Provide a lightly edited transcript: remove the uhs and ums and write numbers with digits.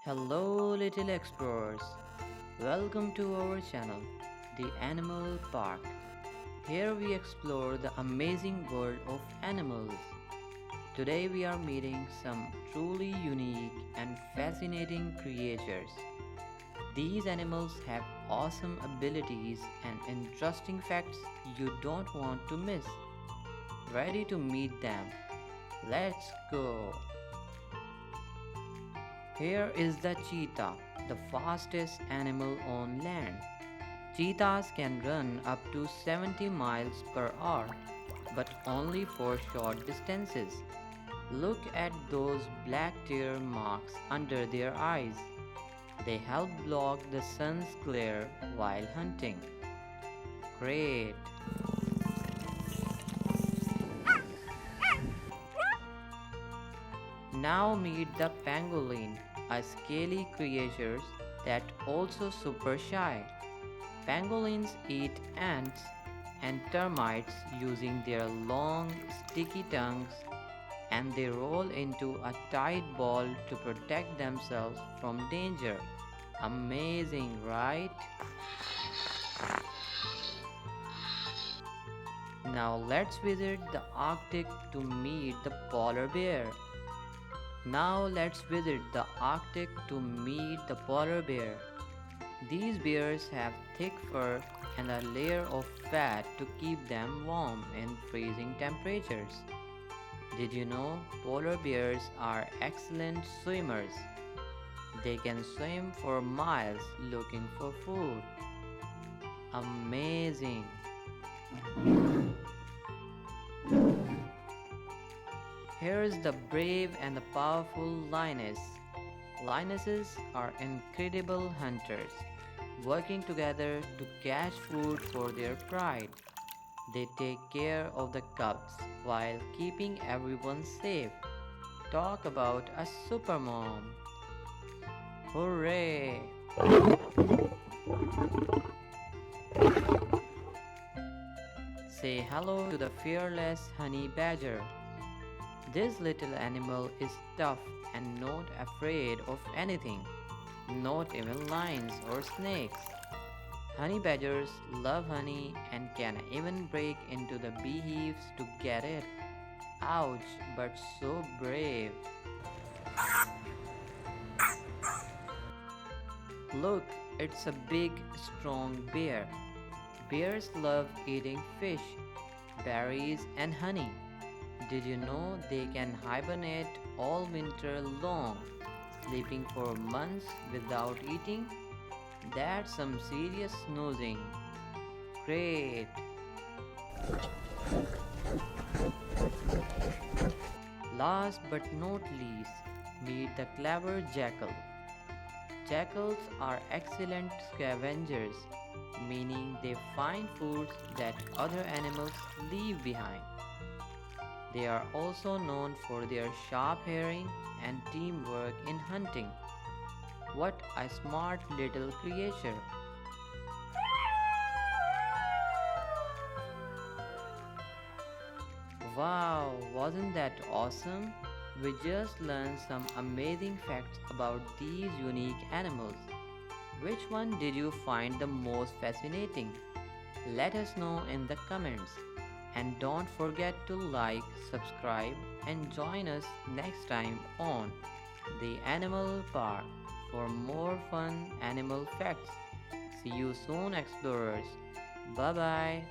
Hello, little explorers. Welcome to our channel, The Animal Park. Here we explore the amazing world of animals. Today we are meeting some truly unique and fascinating creatures. These animals have awesome abilities and interesting facts you don't want to miss. Ready to meet them? Let's go! Here is the cheetah, the fastest animal on land. Cheetahs can run up to 70 miles per hour, but only for short distances. Look at those black tear marks under their eyes. They help block the sun's glare while hunting. Great! Now meet the pangolin, a scaly creature that also super shy. Pangolins eat ants and termites using their long, sticky tongues, and they roll into a tight ball to protect themselves from danger. Amazing, right? Now let's visit the Arctic to meet the polar bear. These bears have thick fur and a layer of fat to keep them warm in freezing temperatures. Did you know polar bears are excellent swimmers? They can swim for miles looking for food. Amazing! Here's the brave and the powerful lioness. Lionesses are incredible hunters, working together to catch food for their pride. They take care of the cubs while keeping everyone safe. Talk about a supermom! Hooray! Say hello to the fearless honey badger. This little animal is tough and not afraid of anything, not even lions or snakes. Honey badgers love honey and can even break into the beehives to get it. Ouch, but so brave. Look, it's a big, strong bear. Bears love eating fish, berries, and honey. Did you know they can hibernate all winter long, sleeping for months without eating? That's some serious snoozing. Great! Last but not least, meet the clever jackal. Jackals are excellent scavengers, meaning they find foods that other animals leave behind. They are also known for their sharp hearing and teamwork in hunting. What a smart little creature! Wow, wasn't that awesome? We just learned some amazing facts about these unique animals. Which one did you find the most fascinating? Let us know in the comments. And don't forget to like, subscribe, and join us next time on The Animal Park for more fun animal facts. See you soon, explorers. Bye bye.